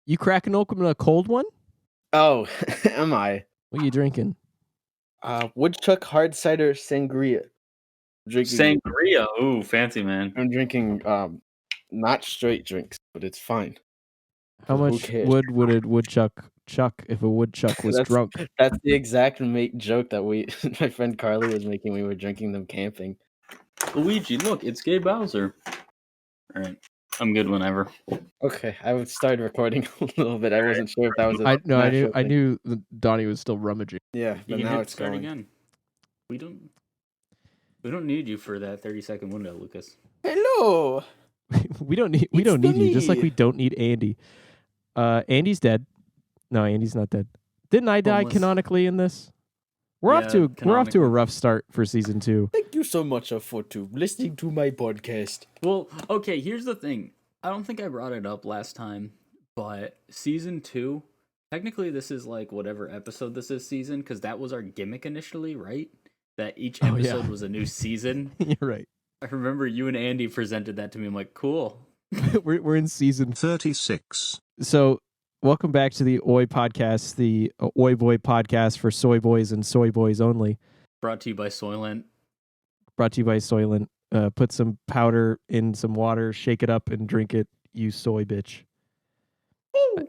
You cracking open a cold one? Oh, am I? What are you drinking? Woodchuck hard cider sangria. Sangria. Ooh, fancy, man. I'm drinking not straight drinks, but it's fine. How Who much cares? wood would a woodchuck chuck if a woodchuck was drunk? That's the exact joke that my friend Carly was making when we were drinking them camping. Luigi, look, it's Gay Bowser. All right, I'm good whenever. Okay, I would start recording a little bit. I wasn't sure if that was I knew Donnie was still rummaging. Yeah, but now it's start going. again. We don't need you for that 30-second window, Lucas. Hello. we don't need you, just like we don't need Andy. Andy's dead. No, Andy's not dead. Didn't I die canonically in this? We're off to a rough start for season 2. Thank you so much for listening to my podcast. Well, okay, here's the thing. I don't think I brought it up last time, but season 2, technically this is like whatever episode this is season, because that was our gimmick initially, right? That each episode was a new season. You're right. I remember you and Andy presented that to me. I'm like, cool. we're in season 36. So, welcome back to the Oi podcast, the Oi Boy podcast for soy boys and soy boys only. Brought to you by Soylent. Put some powder in some water, shake it up, and drink it, you soy bitch.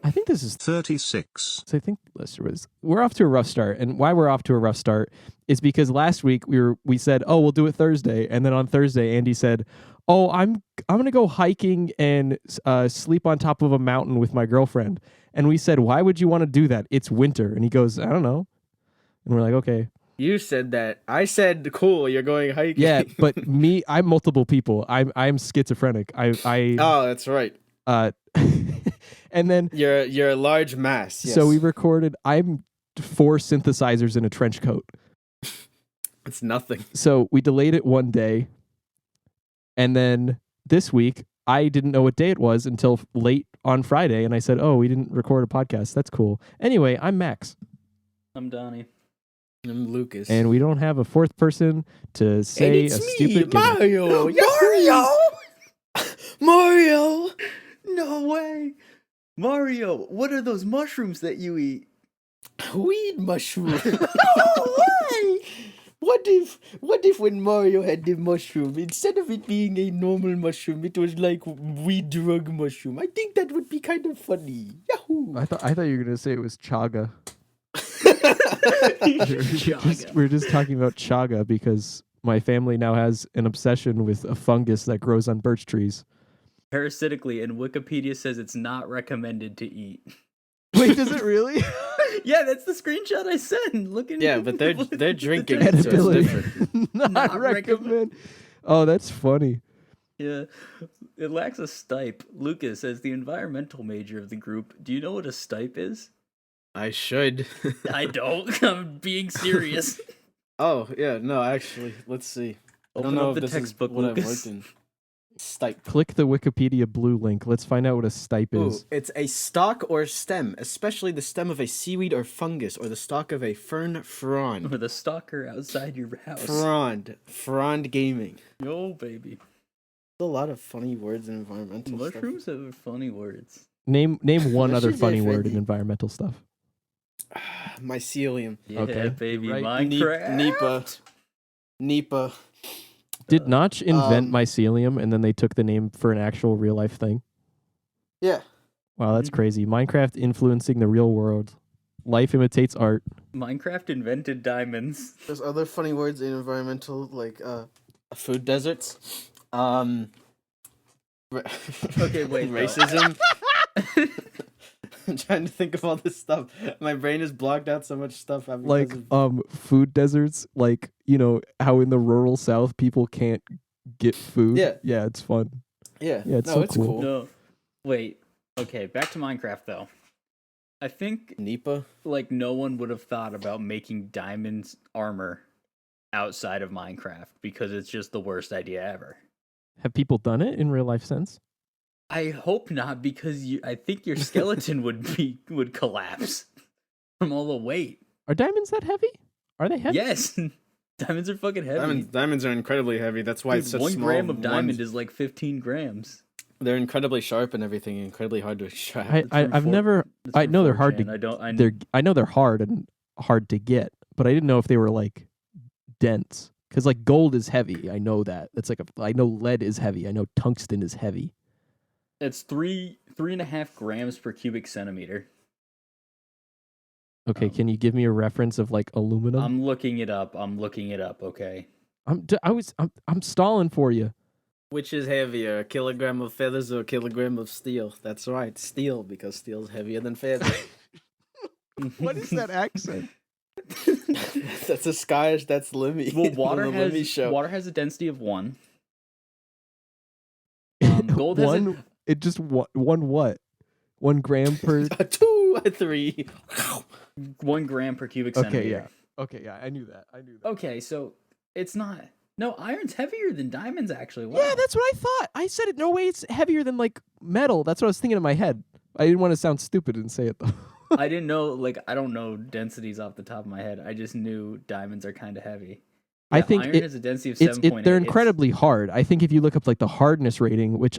I think this is 36. So I think we're off to a rough start, and why we're off to a rough start is because last week we said, oh, we'll do it Thursday, and then on Thursday Andy said, oh, I'm gonna go hiking and sleep on top of a mountain with my girlfriend, and we said, why would you want to do that? It's winter, and he goes, I don't know, and we're like, okay. You said that. I said, cool, you're going hiking. Yeah, but I'm multiple people. I'm schizophrenic. I Oh, that's right. And then you're a large mass. Yes. So we recorded. I'm 4 synthesizers in a trench coat. It's nothing. So we delayed it one day, and then this week I didn't know what day it was until late on Friday, and I said, "Oh, we didn't record a podcast. That's cool." Anyway, I'm Max. I'm Donnie. I'm Lucas. And we don't have a fourth person to say a stupid Mario. Mario. No way. Mario, what are those mushrooms that you eat? Weed mushroom. No way. What if when Mario had the mushroom, instead of it being a normal mushroom, it was like weed drug mushroom? I think that would be kind of funny. Yahoo! I thought you were gonna say it was chaga. We're just talking about chaga because my family now has an obsession with a fungus that grows on birch trees. Parasitically, and Wikipedia says it's not recommended to eat. Wait, does it really? Yeah, that's the screenshot I sent. Look at yeah, but they're drinking it, so it's different. not recommend. Oh, that's funny. Yeah, it lacks a stipe. Lucas, as the environmental major of the group, do you know what a stipe is? I should. I don't. I'm being serious. Oh yeah, no, actually, let's see. I don't know if this textbook, is what Lucas. I've worked in. Stipe. Click the Wikipedia blue link. Let's find out what a stipe is. It's a stalk or stem, especially the stem of a seaweed or fungus, or the stalk of a fern frond. Or the stalker outside your house. Frond gaming. Yo, baby. A lot of funny words in environmental Mushrooms have funny words. Name one other funny word in environmental stuff. Mycelium. Yeah, okay. baby. Right. Minecraft. Nipa. Did Notch invent mycelium and then they took the name for an actual real life thing? Yeah. Wow, that's crazy. Minecraft influencing the real world. Life imitates art. Minecraft invented diamonds. There's other funny words in environmental, like food deserts. Okay, wait. Racism. I'm trying to think of all this stuff. My brain is blocked out so much stuff. Like food deserts, like, you know, how in the rural South people can't get food. Yeah, it's fun. Yeah, it's cool. No, wait. Okay, back to Minecraft though. I think Nipa, like no one would have thought about making diamonds armor outside of Minecraft because it's just the worst idea ever. Have people done it in real life since? I hope not, because I think your skeleton would collapse from all the weight. Are diamonds that heavy? Are they heavy? Yes, diamonds are fucking heavy. Diamonds are incredibly heavy. That's why it's such 1 small. gram of diamond is like 15 grams. They're incredibly sharp and everything, incredibly hard to extract. I've never. It's I from know they're hard 4chan. to. I know they're hard and hard to get, but I didn't know if they were like dense. Because like gold is heavy. I know that. It's like I know lead is heavy. I know tungsten is heavy. It's 3.5 grams per cubic centimeter. Okay, can you give me a reference of like aluminum? I'm looking it up. Okay. I'm stalling for you. Which is heavier, a kilogram of feathers or a kilogram of steel? That's right, steel, because steel's heavier than feathers. What is that accent? That's a Scottish. That's Lemmy. Well, water on the Lemmy show. has a density of 1. Gold has one. It just one what? 1 gram per. A 2, a 3. 1 gram per cubic centimeter. Okay, yeah. Okay, yeah. I knew that. Okay, so it's not. No, iron's heavier than diamonds, actually. Wow. Yeah, that's what I thought. I said it. No way, it's heavier than like metal. That's what I was thinking in my head. I didn't want to sound stupid and say it though. I didn't know. Like, I don't know densities off the top of my head. I just knew diamonds are kind of heavy. I think iron has a density of 7.8. they're incredibly hard. I think if you look up like the hardness rating, which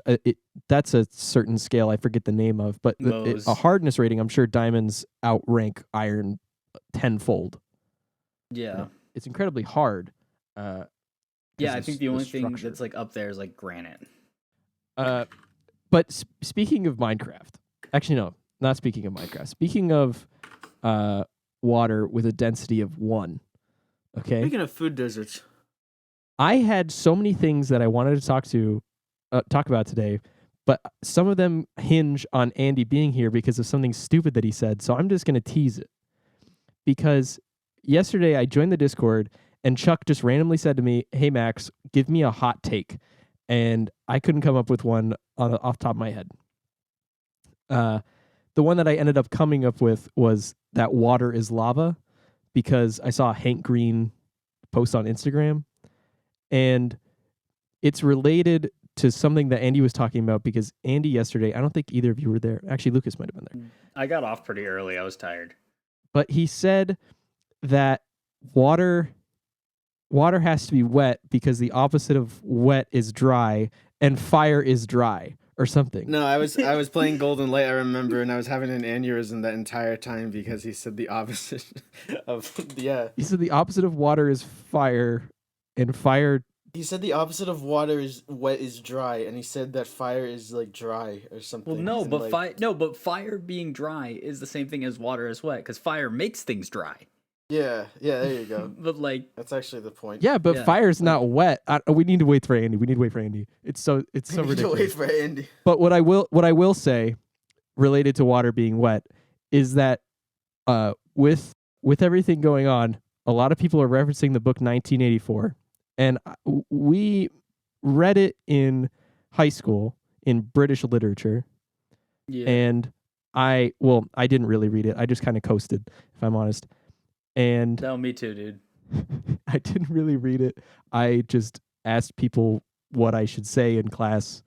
that's a certain scale I forget the name of, but a hardness rating, I'm sure diamonds outrank iron tenfold. Yeah, it's incredibly hard. Yeah, I think the only thing that's like up there is like granite. But speaking of Minecraft, actually no, not speaking of Minecraft. Speaking of water with a density of 1. Okay. Speaking of food deserts, I had so many things that I wanted to talk about today, but some of them hinge on Andy being here because of something stupid that he said. So I'm just going to tease it. Because yesterday I joined the Discord and Chuck just randomly said to me, "Hey Max, give me a hot take," and I couldn't come up with one off the top of my head. The one that I ended up coming up with was that water is lava, because I saw Hank Green post on Instagram, and it's related to something that Andy was talking about, because Andy yesterday, I don't think either of you were there. Actually, Lucas might have been there. I got off pretty early. I was tired. But he said that water has to be wet because the opposite of wet is dry, and fire is dry or something. No, I was playing Golden Light, I remember, and I was having an aneurysm that entire time because he said the opposite of He said the opposite of water is fire, and fire. He said the opposite of water is wet is dry, and he said that fire is like dry or something. Well, no, but like... fire being dry is the same thing as water is wet, because fire makes things dry. Yeah, there you go. But like, that's actually the point. Yeah, but fire's not wet. We need to wait for Andy. It's so ridiculous. To wait for Andy. But what I will say, related to water being wet, is that with everything going on, a lot of people are referencing the book 1984, and we read it in high school in British literature. Yeah. And I didn't really read it. I just kind of coasted, if I'm honest. And no, me too, dude. I didn't really read it. I just asked people what I should say in class,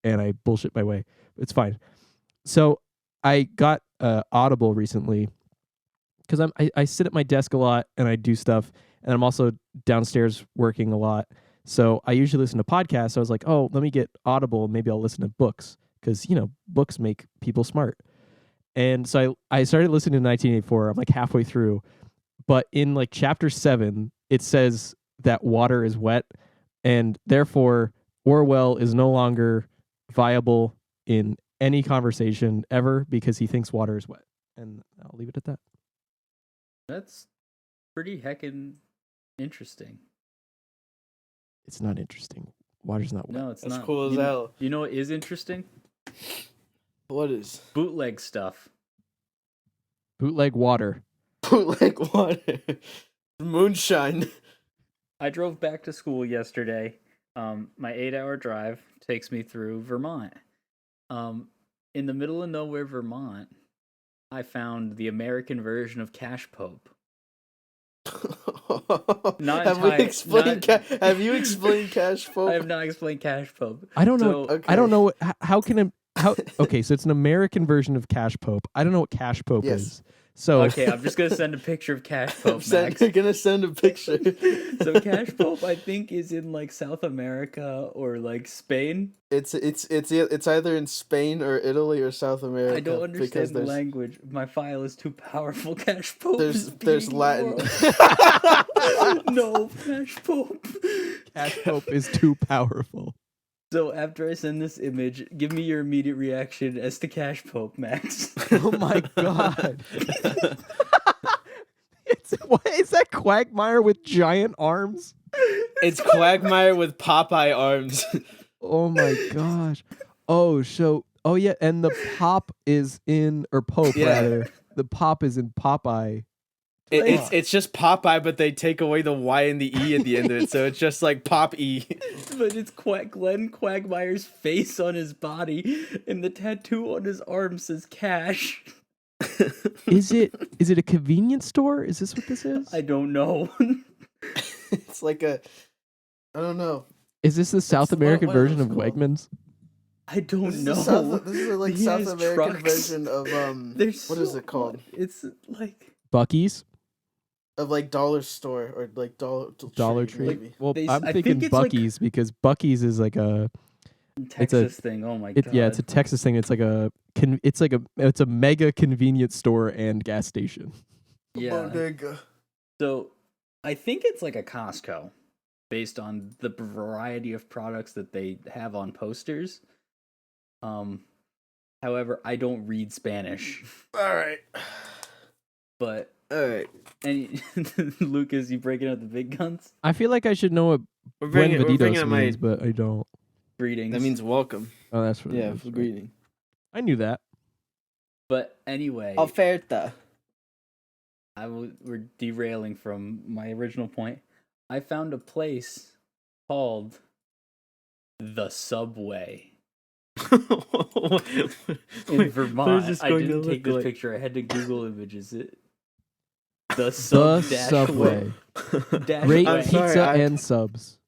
and I bullshit my way. It's fine. So I got Audible recently because I sit at my desk a lot and I do stuff, and I'm also downstairs working a lot. So I usually listen to podcasts. So I was like, oh, let me get Audible, and maybe I'll listen to books, because books make people smart. And so I started listening to 1984. I'm like halfway through. But in like chapter 7, it says that water is wet, and therefore Orwell is no longer viable in any conversation ever because he thinks water is wet. And I'll leave it at that. That's pretty heckin' interesting. It's not interesting. Water's not wet. No, it's That's not. cool as hell. You know what is interesting? What is? Bootleg stuff. Bootleg water. Bootleg water. Moonshine. I drove back to school yesterday. My 8-hour drive takes me through Vermont. In the middle of nowhere, Vermont, I found the American version of Cash Pope. Have you explained Cash Pope? I have not explained Cash Pope. I don't know. Okay. I don't know how can how. Okay, so it's an American version of Cash Pope. I don't know what Cash Pope is. So Okay, I'm just gonna send a picture of Cash Pope, Max. You're gonna send a picture. So Cash Pope, I think, is in like South America or like Spain. It's either in Spain or Italy or South America. I don't understand the there's language. My file is too powerful. Cash Pope there's is there's being Latin. world. No, Cash Pope. Cash Pope is too powerful. So after I send this image, give me your immediate reaction as to Cash Pope, Max. Oh my god. What is that Quagmire with giant arms? It's Quagmire with Popeye arms. Oh my gosh. Oh, yeah, and the pop is in, or Pope Yeah. rather. The pop is in Popeye. It's just Popeye, but they take away the Y and the E at the end of it, so it's just like Pop E. But it's Glenn Quagmire's face on his body, and the tattoo on his arm says Cash. Is it a convenience store? Is this what this is? I don't know. It's like I don't know. Is this the South what- American what is version this of called? Wegmans? I don't This is know. this is like He South has American trucks. version of There's what is so it called? much. It's like Buc-ee's? Of like dollar store or like Dollar Tree, Tree? maybe. Well, They- I'm I thinking think it's like- Buc-ee's because Buc-ee's is like a Texas thing. Oh my god. yeah, it's a Texas thing. It's like it's a mega convenience store and gas station. yeah. Bodega. So I think it's like a Costco, based on the variety of products that they have on posters. However, I don't read Spanish, All right. but All right. and Lucas, you breaking out the big guns? I feel like I should know what We're bringing Buenvenidos out means, but I don't. Greetings. That means welcome. Oh, that's what it Yeah, is, for right. greeting. I knew that. But anyway, Oferta. we're derailing from my original point. I found a place called the Subway in Vermont. I didn't take this picture. I had to Google images it. The The Subway. Subway. Dash Great I'm way. pizza sorry, and subs.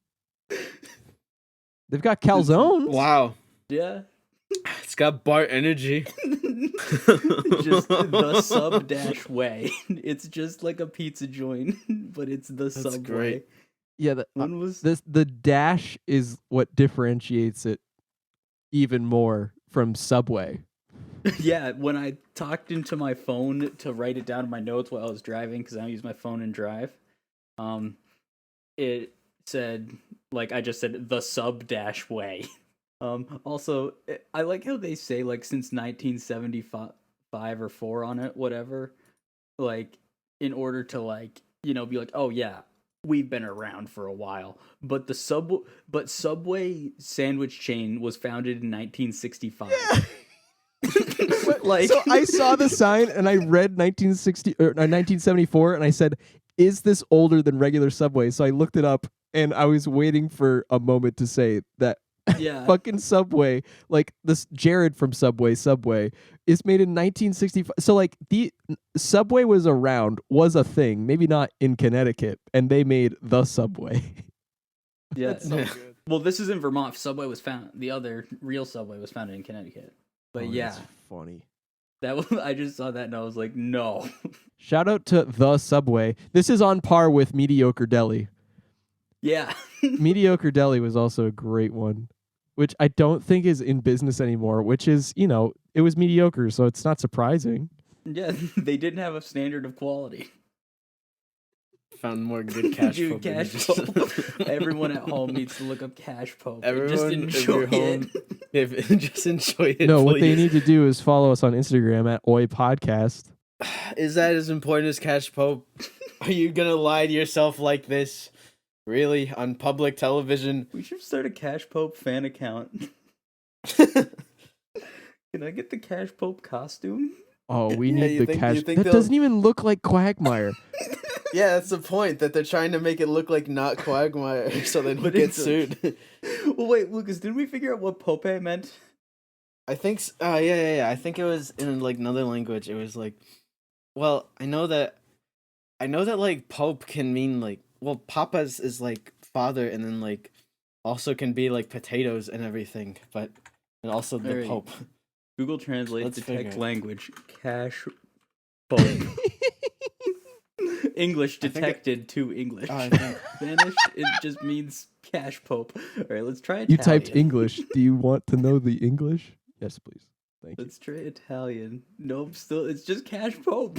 They've got calzones. Wow. Yeah. It's got bar energy. Just the sub dash way. It's just like a pizza joint, but it's the Subway. great. Yeah, When was the dash is what differentiates it even more from Subway. Yeah, when I talked into my phone to write it down in my notes while I was driving, because I don't use my phone in drive, it said, like, I just said, the sub dash way. Also, I like how they say, like, since 1975 or 4 on it, whatever, like, in order to, like, you know, be like, oh, yeah, we've been around for a while. But Subway sandwich chain was founded in 1965. Yeah. Like, So I saw the sign and I read 1974 and I said, "Is this older than regular Subway?" So I looked it up and I was waiting for a moment to say that yeah. fucking Subway, like this Jared from Subway is made in 1965. So like the Subway was a thing, maybe not in Connecticut, and they made the Subway. Yeah. That's so good. Well, this is in Vermont. Subway was found. The other real Subway was founded in Connecticut. But Oh, yeah, that's funny. that was, I just saw that and I was like, no. Shout out to the Subway. This is on par with Mediocre Deli. Yeah. Mediocre Deli was also a great one, which I don't think is in business anymore, which is, you know, it was mediocre, so it's not surprising. Yeah, they didn't have a standard of quality. Found more good cash Dude, flow. Cash Pope. Everyone at home needs to look up Cash Pope. and Everyone, just if enjoy you're it. home, just enjoy it. No, what they please. need to do is follow us on Instagram at Oi Podcast. Is that as important as Cash Pope? Are you gonna lie to yourself like this? Really? On public television? We should start a Cash Pope fan account. Can I get the Cash Pope costume? Oh, we Yeah, need you the think- cash. you think That they'll- doesn't even look like Quagmire. Yeah, that's the point, that they're trying to make it look like not Quagmire so they don't But get it's sued. Well, wait, Lucas, didn't we figure out what Pope meant? I think yeah. I think it was in like another language. It was like, well, I know that like Pope can mean like, well, Papa's is like father, and then like also can be like potatoes and everything, but and also the Alright. Pope. Google Translate Let's the figure text it. language. Cash Pope. English I think detected to English. I think- Spanish, it just means cash pope. All right, let's try Italian. You typed English. Do you want to know the English? Yes, please. Thank you. Let's try Italian. Nope, still, it's just cash pope.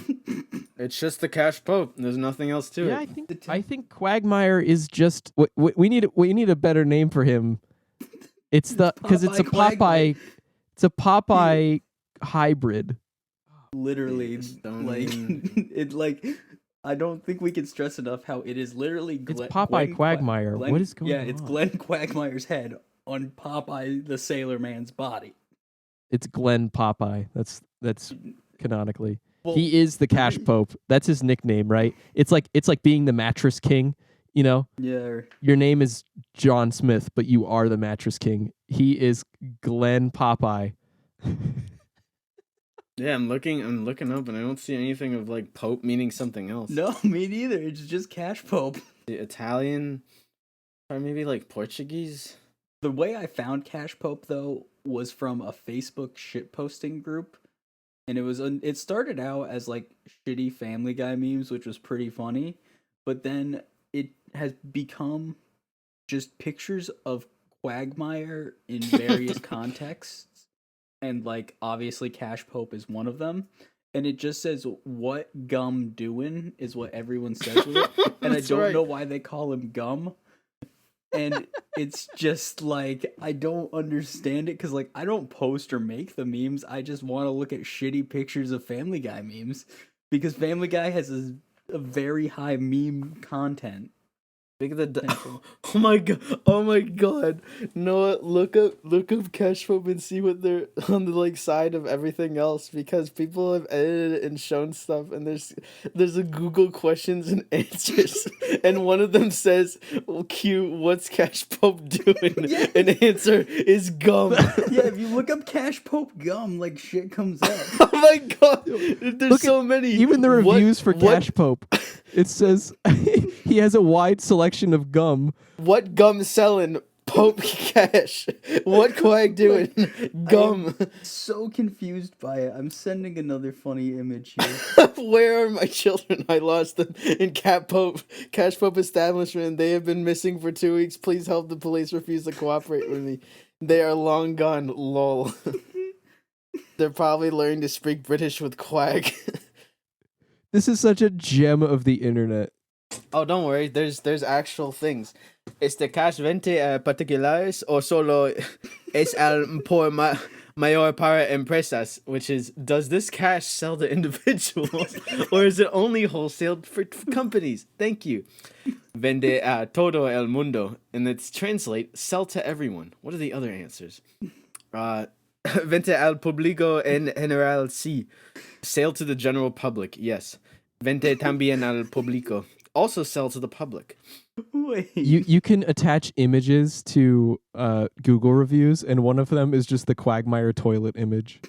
It's just the cash pope. There's nothing else to Yeah, it. I think Quagmire is just we need a better name for him. It's the because it's a Popeye Quagmire. Popeye. It's a Popeye hybrid. Literally, Yes, don't like even- it. Like I don't think we can stress enough how it is literally. It's Popeye Quagmire. What is going on? Yeah, it's Glenn Quagmire's head on Popeye the Sailor Man's body. It's Glenn Popeye. That's canonically. Well, He is the Cash Pope. That's his nickname, right? It's like being the Mattress King. You know, yeah. your name is John Smith, but you are the Mattress King. He is Glenn Popeye. Yeah, I'm looking up, and I don't see anything of like pope meaning something else. No, me neither. It's just cash pope. The Italian, or maybe like Portuguese. The way I found Cash Pope though was from a Facebook shitposting group, and it started out as like shitty Family Guy memes, which was pretty funny, but then it has become just pictures of Quagmire in various contexts, and like obviously Cash Pope is one of them. And it just says, "What gum doing?" is what everyone says with it, and I That's don't right. know why they call him Gum. And it's just like I don't understand it because like I don't post or make the memes. I just want to look at shitty pictures of Family Guy memes because Family Guy has a very high meme content. Look at the. potential. Oh my god! Oh my god! Noah, look up cash pope and see what they're on the like side of everything else because people have edited it and shown stuff and there's a Google questions and answers and one of them says, well, "Q, what's cash pope doing?" Yeah. And answer is gum. Yeah, if you look up Cash Pope Gum, like shit comes up. Oh my god! There's Look so many. Even the What- reviews for what- Cash Pope, it says he has a wide selection of gum. What gum selling? Pope cash. What Quag doing? Gum. So confused by it. I'm sending another funny image here. Where are my children? I lost them in Cash Pope establishment. They have been missing for 2 weeks. Please help. The police refuse to cooperate with me. They are long gone. Lol. They're probably learning to speak British with Quag. This is such a gem of the internet. Oh, don't worry. There's actual things. Este cash vente particulares o solo es al por mayor para empresas, which is, does this cash sell to individuals or is it only wholesaled for companies? Thank you. Vende a todo el mundo, and it's translate sell to everyone. What are the other answers? Vente al público en general, sí. Sell to the general public, yes. Vente también al público. Also sell to the public. Wait. You can attach images to Google reviews, and one of them is just the Quagmire toilet image.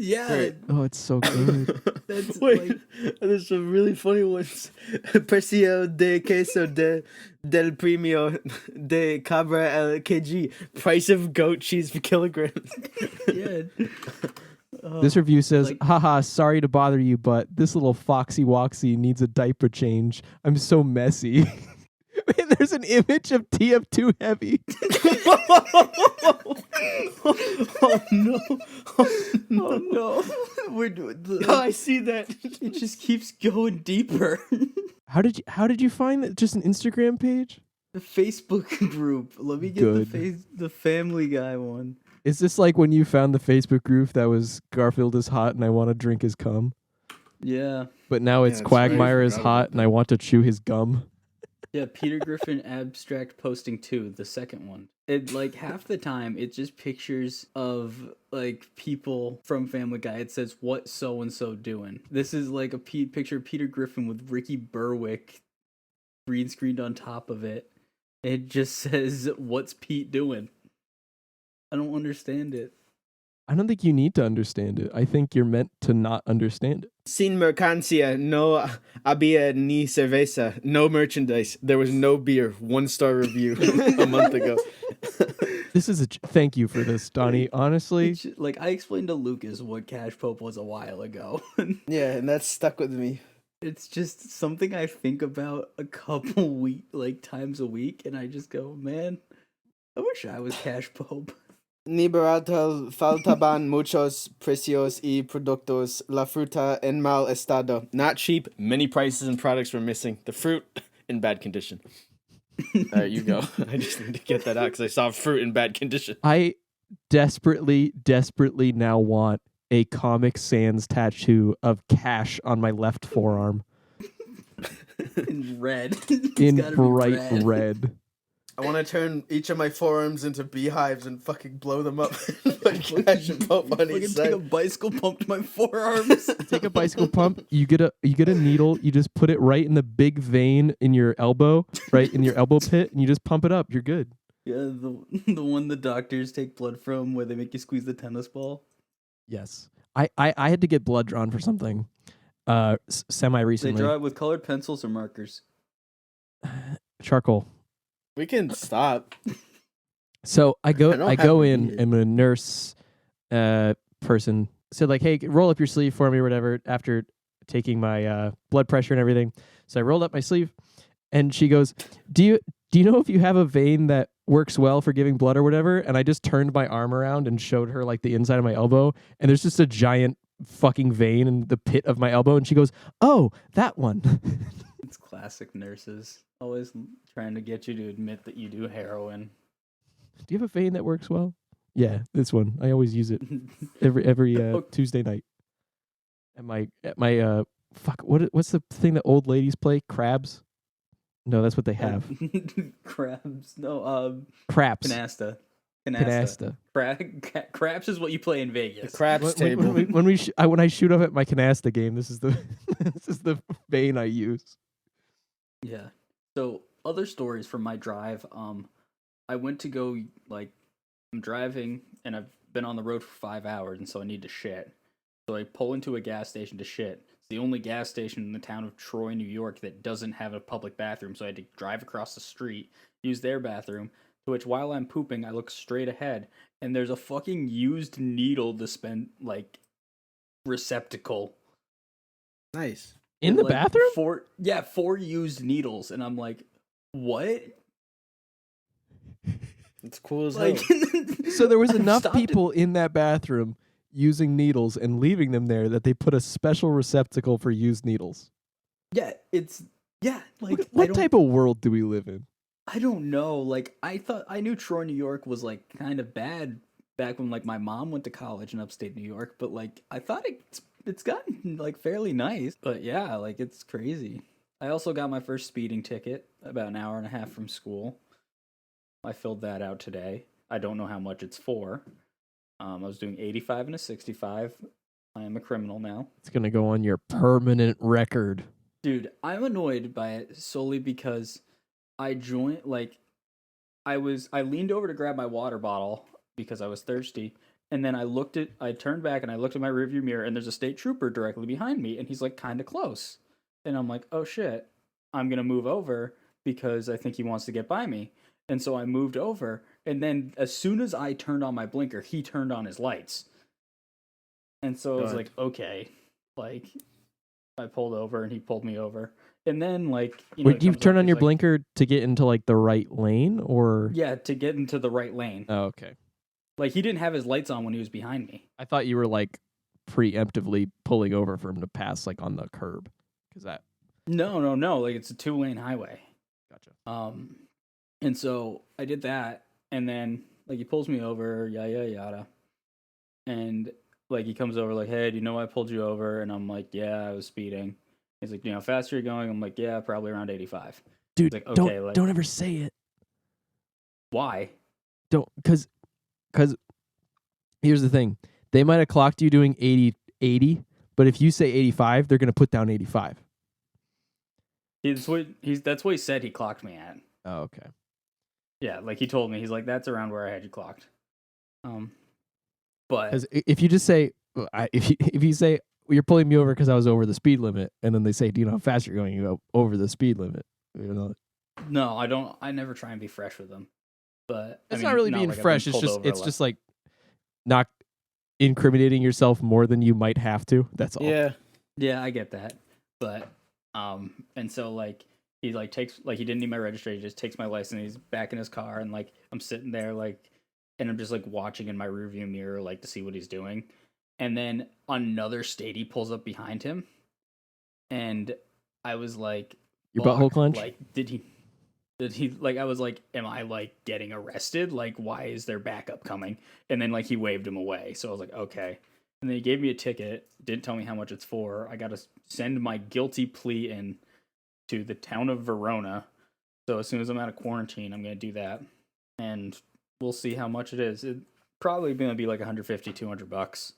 Yeah. Right. Oh, it's so good. That's Wait, like there's some really funny ones. Precio de queso del premio de cabra el kg. Price of goat cheese per kilogram. yeah. This review says, like- haha, sorry to bother you, but this little foxy woxy needs a diaper change. I'm so messy. Wait, there's an image of TF2 Heavy. Oh no! Oh no. We're doing Oh, I see that. it just keeps going deeper. How did you find that? Just an Instagram page? The Facebook group. Let me get Good. the Family Guy one. Is this like when you found the Facebook group that was Garfield is hot and I want to drink his cum? Yeah. But now it's that's right. Quagmire is Forgot about hot and I want to chew his gum. Yeah, Peter Griffin Abstract Posting 2, the second one. It like half the time it's just pictures of like people from Family Guy. It says what so and so doing. This is like a picture of Peter Griffin with Ricky Berwick green screened on top of it. It just says what's Pete doing. I don't understand it. I don't think you need to understand it. I think you're meant to not understand it. Sin mercancía, no había ni cerveza, no merchandise. There was no beer. 1-star review a month ago. This is thank you for this, Donnie. Honestly, Like I explained to Lucas what Cash Pope was a while ago. Yeah, and that's stuck with me. It's just something I think about a couple times a week, and I just go, man, I wish I was Cash Pope. Ni barato faltaban muchos precios y productos. La fruta en mal estado. Not cheap. Many prices and products were missing. The fruit in bad condition. There you go. I just need to get that out because I saw fruit in bad condition. I desperately now want a Comic Sans tattoo of Cash on my left forearm In red. in bright red. I want to turn each of my forearms into beehives and fucking blow them up. Put Cash and Pope on each Take side. a bicycle pump to my forearms. Take a bicycle pump. You get a needle. You just put it right in the big vein in your elbow, right in your elbow pit, and you just pump it up. You're good. Yeah, the one the doctors take blood from, where they make you squeeze the tennis ball. Yes. I had to get blood drawn for something semi They recently. draw it with colored pencils or markers. Charcoal. We can stop. So I don't have go to in, be here. and a nurse person said like, "Hey, roll up your sleeve for me or whatever," after taking my blood pressure and everything. So I rolled up my sleeve, and she goes, "Do you know if you have a vein that works well for giving blood or whatever?" And I just turned my arm around and showed her like the inside of my elbow, and there's just a giant fucking vein in the pit of my elbow, and she goes, "Oh, that one." It's classic nurses. Always trying to get you to admit that you do heroin. Do you have a vein that works well? Yeah, this one. I always use it every Tuesday night. At my fuck, what's the thing that old ladies play? Crabs? No, that's what they have. Crabs. No, Craps. canasta. Canasta. Craps is what you play in Vegas. The craps When, table. when I shoot up at my canasta game, this is the this is the vein I use. Yeah. So other stories from my drive. I went to go I'm driving and I've been on the road for 5 hours, and so I need to shit. So I pull into a gas station to shit. It's the only gas station in the town of Troy, New York that doesn't have a public bathroom, so I had to drive across the street, use their bathroom, to which while I'm pooping, I look straight ahead, and there's a fucking used needle receptacle. Nice. In the Like, bathroom? Four used needles, and I'm like, what? It's cool as Like, hell. So there was I've enough stopped it. people in that bathroom using needles and leaving them there that they put a special receptacle for used needles. Yeah, like What type of world do we live in? I don't know. Like I knew Troy, New York was like kind of bad back when like my mom went to college in upstate New York, but like I thought it's gotten like fairly nice. But yeah, like it's crazy. I also got my first speeding ticket about an hour and a half from school. I filled that out today. I don't know how much it's for. I was doing 85 and a 65. I am a criminal now. It's going to go on your permanent record. Dude, I'm annoyed by it solely because I leaned over to grab my water bottle because I was thirsty, and then I turned back and I looked at my rearview mirror, and there's a state trooper directly behind me, and he's like kind of close. And I'm like, oh shit, I'm gonna move over because I think he wants to get by me. And so I moved over, and then as soon as I turned on my blinker, he turned on his lights. And so I was God. like, okay, like I pulled over and he pulled me over. And then like, Wait, he you comes turn up, on he's your like, blinker to get into like the right lane, or? Yeah, to get into the right lane. Oh, okay. Like he didn't have his lights on when he was behind me. I thought you were like preemptively pulling over for him to pass like on the curb, because that. No. Like it's a 2-lane highway. Gotcha. And so I did that, and then like he pulls me over, yada. And like he comes over like, hey, do you know why I pulled you over? And I'm like, yeah, I was speeding. He's like, how fast are you going? I'm like, yeah, probably around 85. Dude, like, okay, don't ever say it. Why? Don't, because here's the thing. They might have clocked you doing 80, but if you say 85, they're going to put down 85. That's what he said he clocked me at. Oh, okay. Yeah, like he told me, he's like, that's around where I had you clocked. But Because if you just say, if you say, well, you're pulling me over because I was over the speed limit, and then they say, do you know how fast you're going? You go over the speed limit. You know. no, I don't. I never try and be fresh with them. But It's I not mean, really being like I've been fresh. It's pulled just over a it's lot. just like not incriminating yourself more than you might have to. That's all. Yeah. Yeah, I get that. But and so like he like takes like he didn't need my registration, he just takes my license, he's back in his car, and like I'm sitting there like and I'm just like watching in my rearview mirror like to see what he's doing. And then another state he pulls up behind him, and I was like, Your butthole "Fuck, clench? like did he like I was like, am I like getting arrested? Like why is there backup coming? And then like he waved him away. So I was like, okay. And then he gave me a ticket, didn't tell me how much it's for. I got to send my guilty plea in to the town of Verona. So as soon as I'm out of quarantine, I'm going to do that. And we'll see how much it is. It's probably going to be like 150, 200 bucks.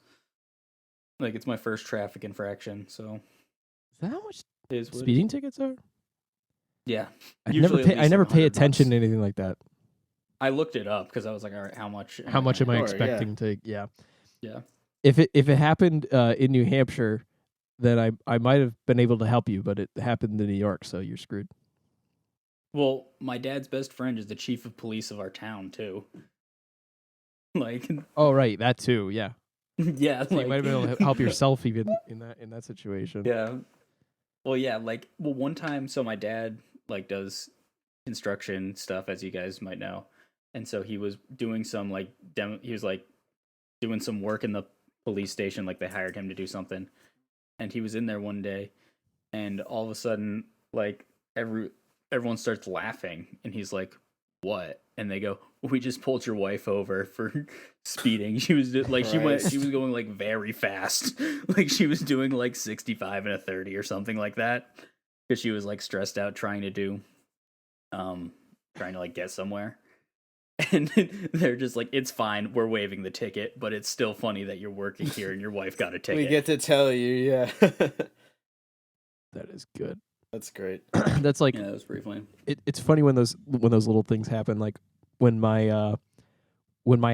Like it's my first traffic infraction, so Is that how much it is what it is. speeding tickets are? Yeah. I Usually never at I least never pay 100 attention bucks. to anything like that. I looked it up because I was like, all right, how much? How much am I Oh, yeah. expecting to? Yeah. Yeah. If it happened in New Hampshire, then I might have been able to help you, but it happened in New York, so you're screwed. Well, my dad's best friend is the chief of police of our town too. Like, Oh right, that too. Yeah. yeah, So you might have been able to help yourself even in that situation. Yeah. Well, yeah, like, well, one time, so my dad like does construction stuff, as you guys might know, and so he was doing some like he was like doing some work in the police station, like they hired him to do something, and he was in there one day, and all of a sudden, like everyone starts laughing, and he's like, "What?" And they go, "We just pulled your wife over for speeding. She was like she was going like very fast. Like she was doing like 65 and a 30 or something like that because she was like stressed out trying to like get somewhere." And they're just like, "It's fine. We're waiving the ticket, but it's still funny that you're working here and your wife got a ticket." We get to tell you, yeah. That is good. That's great. That's like Yeah, that was pretty funny. it's funny when those little things happen. Like when my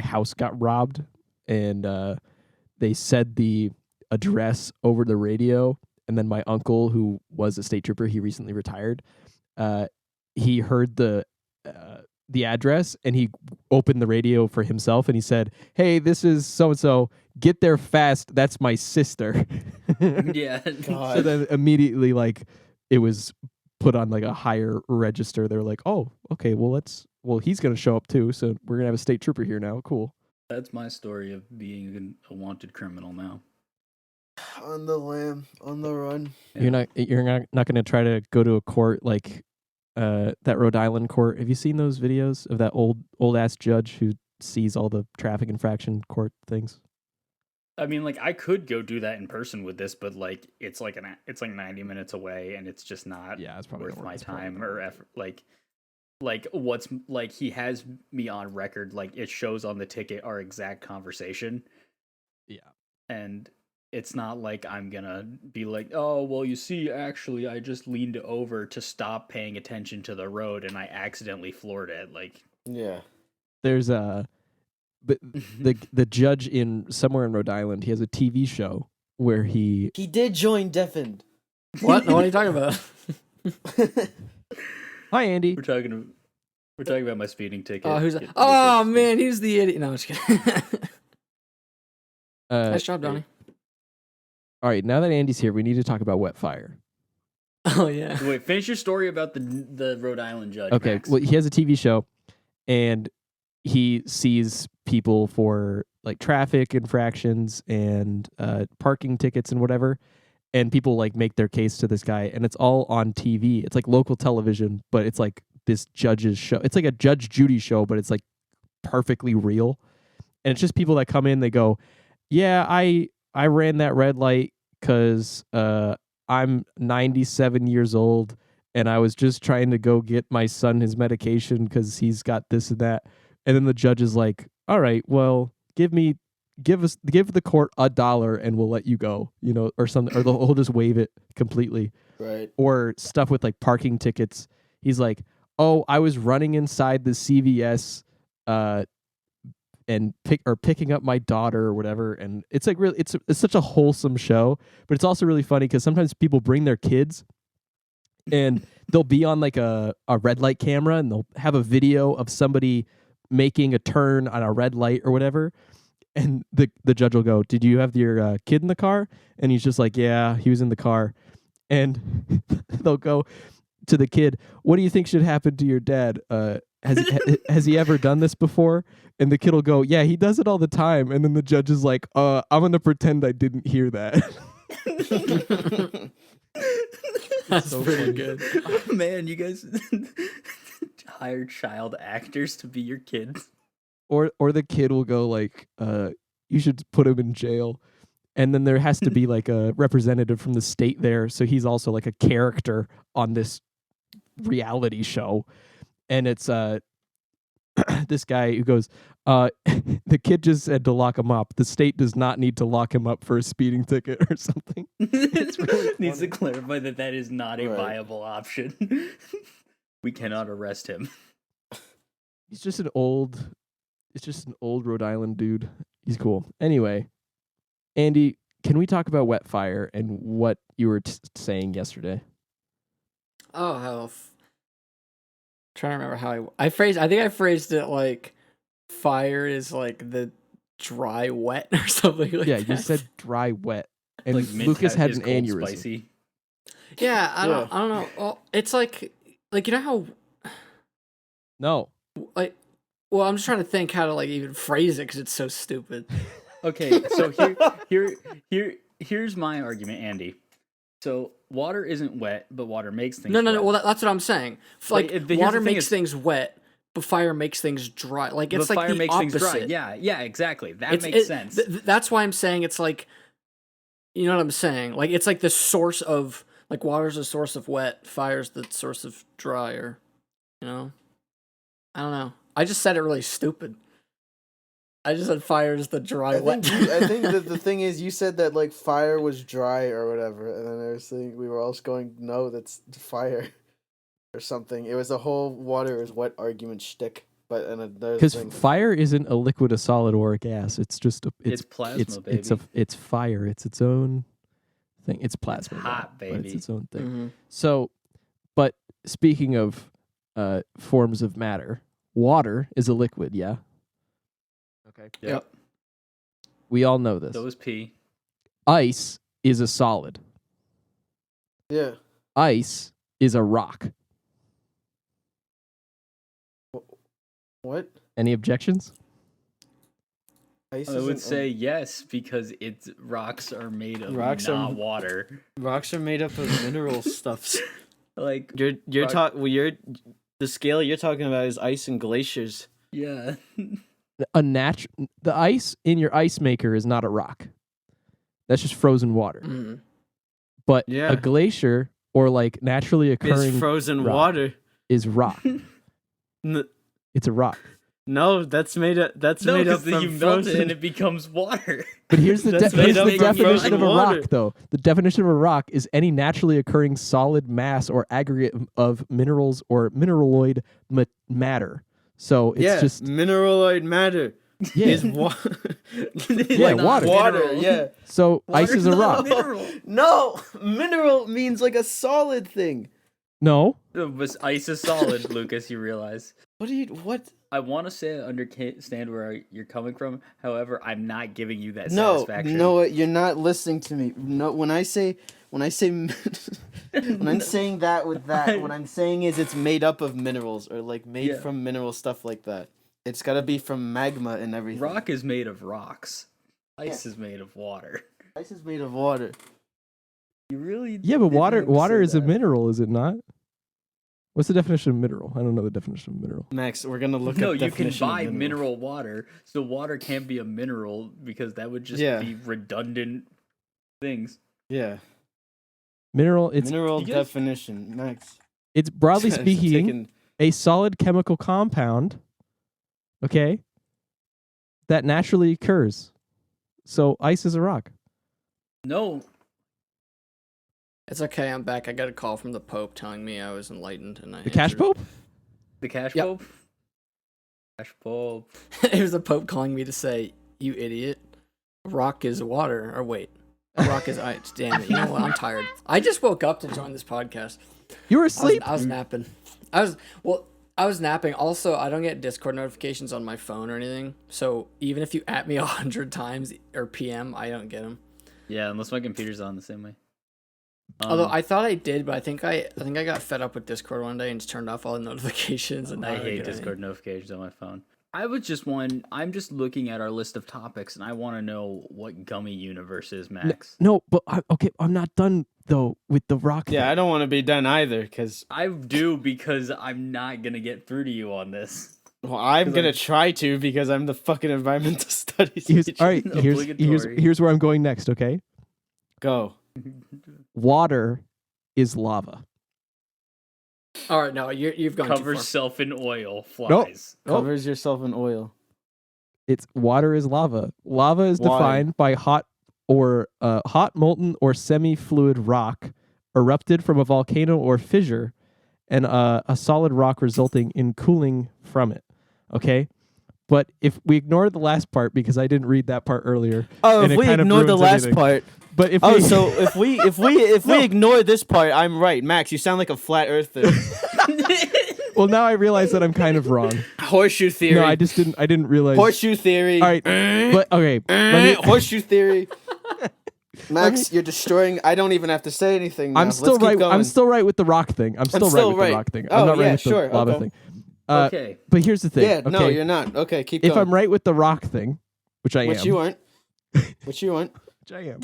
house got robbed and they said the address over the radio, and then my uncle, who was a state trooper, he recently retired, he heard the address, and he opened the radio for himself, and he said, "Hey, this is so and so. Get there fast. That's my sister." Yeah. God. So then immediately, like, it was put on like a higher register. They were like, "Oh, okay. Well, he's gonna show up too. So we're gonna have a state trooper here now. Cool." That's my story of being a wanted criminal now. On the lam, on the run. You're not gonna try to go to a court like that Rhode Island court. Have you seen those videos of that old ass judge who sees all the traffic infraction court things? I mean, like, I could go do that in person with this, but like, it's like 90 minutes away, and it's just not Yeah, it's probably worth not my it's probably time not or effort. Like what's like he has me on record, like it shows on the ticket our exact conversation, Yeah. and it's not like I'm gonna be like, "Oh, well, you see, actually, I just leaned over to stop paying attention to the road, and I accidentally floored it." Like, Yeah. There's but the judge in somewhere in Rhode Island, he has a TV show where he He did join Deafened. What? What are you talking about? Hi Andy. we're talking about my speeding ticket. Oh, who's that? Get- Oh man, he's the idiot. No, I'm just kidding. Nice job, Donnie. All right, now that Andy's here, we need to talk about wet fire. Oh yeah. Wait, finish your story about the Rhode Island judge. Okay, Max. well, he has a TV show, and he sees people for like traffic infractions and parking tickets and whatever, and people like make their case to this guy, and it's all on TV. It's like local television, but it's like this judge's show. It's like a Judge Judy show, but it's like perfectly real, and it's just people that come in. They go, "Yeah, I ran that red light because I'm 97 years old." And I was just trying to go get my son his medication because he's got this and that. And then the judge is like, "All right, well, give the court $1 and we'll let you go," or something, or he'll just waive it completely. Right. Or stuff with like parking tickets. He's like, "Oh, I was running inside the CVS, and picking up my daughter or whatever," and it's like really, it's such a wholesome show, but it's also really funny because sometimes people bring their kids. And they'll be on like a red light camera, and they'll have a video of somebody making a turn on a red light or whatever, and the judge will go, "Did you have your kid in the car?" And he's just like, "Yeah, he was in the car." And they'll go to the kid, "What do you think should happen to your dad? Has he ever done this before?" And the kid will go, "Yeah, he does it all the time." And then the judge is like, I'm gonna pretend I didn't hear that." That's so pretty funny. good. Oh, man, you guys hire child actors to be your kids. Or the kid will go like, "You should put him in jail." And then there has to be like a representative from the state there, so he's also like a character on this reality show. And it's this guy who goes, "The kid just said to lock him up. The state does not need to lock him up for a speeding ticket or something." It's really needs to funny. clarify that is not a Right. viable option. We cannot arrest him. It's just an old Rhode Island dude. He's cool. Anyway, Andy, can we talk about wet fire and what you were saying yesterday? Oh, hell. Trying to remember how I phrased. I think I phrased it like fire is like the dry wet or something like Yeah, that. you said dry wet, and Like mint Lucas had is an cold aneurysm. Spicy. Yeah, I don't know. Well, it's like you know how No, like. Well, I'm just trying to think how to like even phrase it because it's so stupid. Okay, so here's my argument, Andy. So water isn't wet, but water makes things No. wet. Well, that's what I'm saying. Like, Like here's water the thing makes is- things wet, but fire makes things dry. Like it's but like fire the makes opposite. things dry. Yeah, exactly. That makes sense. That's why I'm saying it's like, you know what I'm saying? Like it's like the source of like water's the source of wet, fire's the source of dry. Or, you know, I don't know. I just said it really stupid. I just said fire's the dry wet. I think that the thing is, you said that like fire was dry or whatever, and then I was thinking we were also going, no, that's fire or something. It was a whole water is wet argument shtick. But another because thing, fire isn't a liquid, a solid, or a gas. It's just It's plasma, baby. It's fire. It's its own thing. It's plasma, hot, but it's baby. its own thing. Mhm. So, but speaking of forms of matter, water is a liquid. Yeah. Okay. Yep. We all know this. So is pee. Ice is a solid. yeah. Ice is a rock. What? Any objections? Ice I isn't would a- say yes because it's rocks are made of Rocks are- not water. Rocks are made up of mineral stuffs. Like You're Rock- the scale you're talking about is ice and glaciers. yeah. The ice in your ice maker is not a rock. That's just frozen water. Mhm. But Yeah. a glacier or like naturally occurring It's frozen rock. water. is rock. It's a rock. No, that's made up. That's No, made up because from you melt it frozen. and it becomes water. But here's the, That's here's made up the of definition frozen of a water. rock, though. The definition of a rock is any naturally occurring solid mass or aggregate of minerals or mineraloid matter. So it's yeah, just mineraloid matter yeah. is water. Yeah, water. Water, yeah. So ice is a rock. Mineral. No, mineral means like a solid thing. No, But ice is solid, Lucas. You realize. What? I want to say I understand where you're coming from. However, I'm not giving you that No, satisfaction. no, you're not listening to me. No, when I'm saying that with that, what I'm saying is it's made up of minerals or like made Yeah. from mineral stuff like that. It's gotta be from magma and everything. Rock is made of rocks. Ice is made of water. Ice is made of water. You really? yeah, but didn't water have to water say is a that. mineral, is it not? What's the definition of mineral? I don't know the definition of mineral. Max, we're gonna look No, up you can definition of buy mineral water, so water can't be a mineral because that would just Yeah. be redundant things. Yeah, Mineral, it's mineral you guys- definition, Max. it's broadly It's speaking taken- a solid chemical compound, okay, that naturally occurs. So ice is a rock. No, It's okay. I'm back. I got a call from the Pope telling me I was enlightened, and I The cash answered. pope? the cash Yep. pope. Cash pope. It was the Pope calling me to say, "You idiot! Rock is water." Or wait, a rock is ice. Damn it! You know what? I'm tired. I just woke up to join this podcast. You were I was, asleep. I was napping. I was napping. Also, I don't get Discord notifications on my phone or anything. So even if you at me 100 times or PM, I don't get them. Yeah, unless my computer's on the same way. Although I thought I did, but I think I got fed up with Discord one day and just turned off all the notifications. And now I don't hate get any. Discord notifications on my phone. I'm just looking at our list of topics, and I want to know what gummy universe is, Max. No, but I'm not done though with the rock. Yeah, thing. I don't want to be done either, because I do, because I'm not gonna get through to you on this. well, I'm gonna try to, because I'm the fucking environmental studies Here's, teacher. all right, Obligatory. here's where I'm going next. Okay, Go. water is lava. All right, no, you've gone Cover too far. self in oil, flies. Covers yourself in oil. It's water is lava. Lava is Why? defined by hot, molten, or semi-fluid rock erupted from a volcano or fissure, and a solid rock resulting in cooling from it. Okay, but if we ignore the last part because I didn't read that part earlier. Oh, and if it we kind of ignore the ruins last everything. part. But if Oh, we, so if we No. ignore this part, I'm right. Max, you sound like a flat earther. well, now I realize that I'm kind of wrong. Horseshoe theory. No, I didn't realize. Horseshoe theory. All right, but okay. Let me, Horseshoe theory. Max, you're destroying. I don't even have to say anything now. I'm still Let's keep right. going. I'm still right with the rock thing. I'm still right still with right. the rock thing. Oh, I'm not yeah, right with sure, the lava okay. thing. Okay. But here's the thing. Yeah, okay? no, you're not. Okay, keep If going. I'm right with the rock thing, which I am, Which you aren't. Which you aren't. which I am,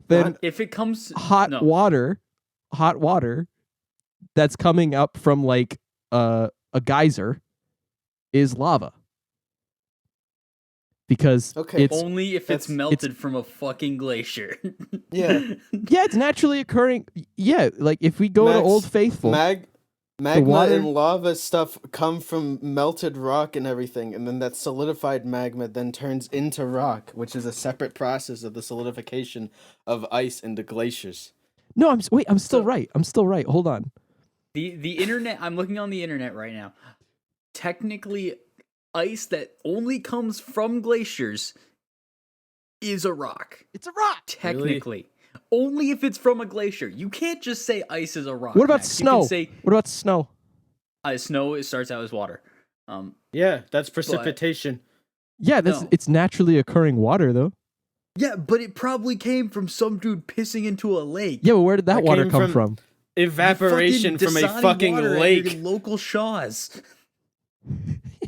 then If it comes hot no. water that's coming up from like a geyser is lava. Because Okay. it's only if it's That's- melted from a fucking glacier. Yeah. yeah, it's naturally occurring. Yeah, like if we go to Max, Old Faithful, Magma water- and lava stuff come from melted rock and everything, and then that solidified magma then turns into rock, which is a separate process of the solidification of ice into glaciers. no, I'm still right. I'm still right. Hold on. The internet, I'm looking on the internet right now. Technically, ice that only comes from glaciers is a rock. It's a rock. Technically. Only if it's from a glacier. You can't just say ice is a rock. What about Max. snow? You can say What about snow? snow, it starts out as water. Yeah, that's precipitation. Yeah, No. it's naturally occurring water though. Yeah, but it probably came from some dude pissing into a lake. Yeah, but where did that That water came come from- from? Evaporation from a fucking lake. Your local Shaw's.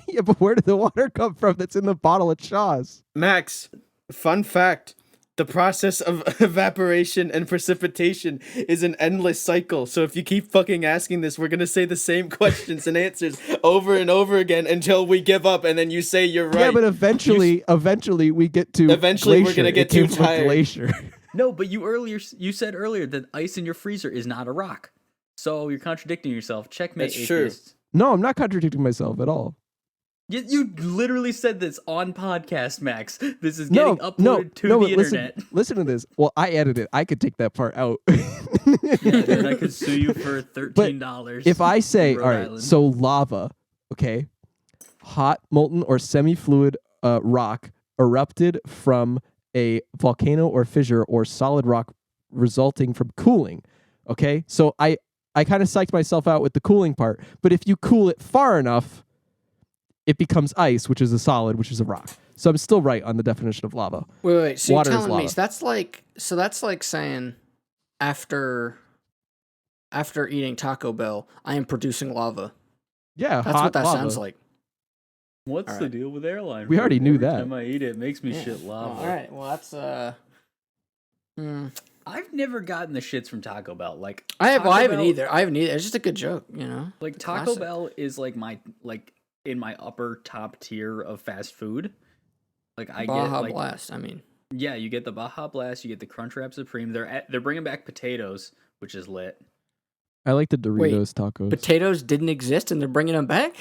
Yeah, but where did the water come from that's in the bottle of Shaw's? Max, fun fact. The process of evaporation and precipitation is an endless cycle. So if you keep fucking asking this, we're going to say the same questions and answers over and over again until we give up and then you say you're right. Yeah, but eventually we get to Eventually we're glacier. gonna get It came too from a tired. glacier. No, but you said earlier that ice in your freezer is not a rock. So you're contradicting yourself. Checkmate, That's true. atheists. No, I'm not contradicting myself at all. You literally said this on podcast, Max. This is No, getting uploaded no, to no. the But listen, internet. listen to this. Well, I edited it. I could take that part out. Yeah, then I could sue you for $13. If I say, Rhode all right, Island. so lava, okay, hot, molten, or semi-fluid rock erupted from a volcano or fissure or solid rock resulting from cooling. Okay, so I kind of psyched myself out with the cooling part, but if you cool it far enough, it becomes ice, which is a solid, which is a rock. So I'm still right on the definition of lava. Wait. So Water is you're telling me lava. so that's like saying after eating Taco Bell, I am producing lava. Yeah, That's hot what that lava. sounds like. What's the Alright. deal with airline? We food? already knew Every that. time I eat it, it makes me Yeah. shit lava. All right. Well, that's I've never gotten the shits from Taco Bell. Like I Taco haven't Bell- either. I haven't either. It's just a good joke, you know. Like Taco Classic. Bell is like in my upper top tier of fast food. Like I Baja get like Blast. I mean, yeah, you get the Baja Blast, you get the Crunchwrap Supreme. They're bringing back potatoes, which is lit. I like the Doritos tacos. potatoes didn't exist and they're bringing them back.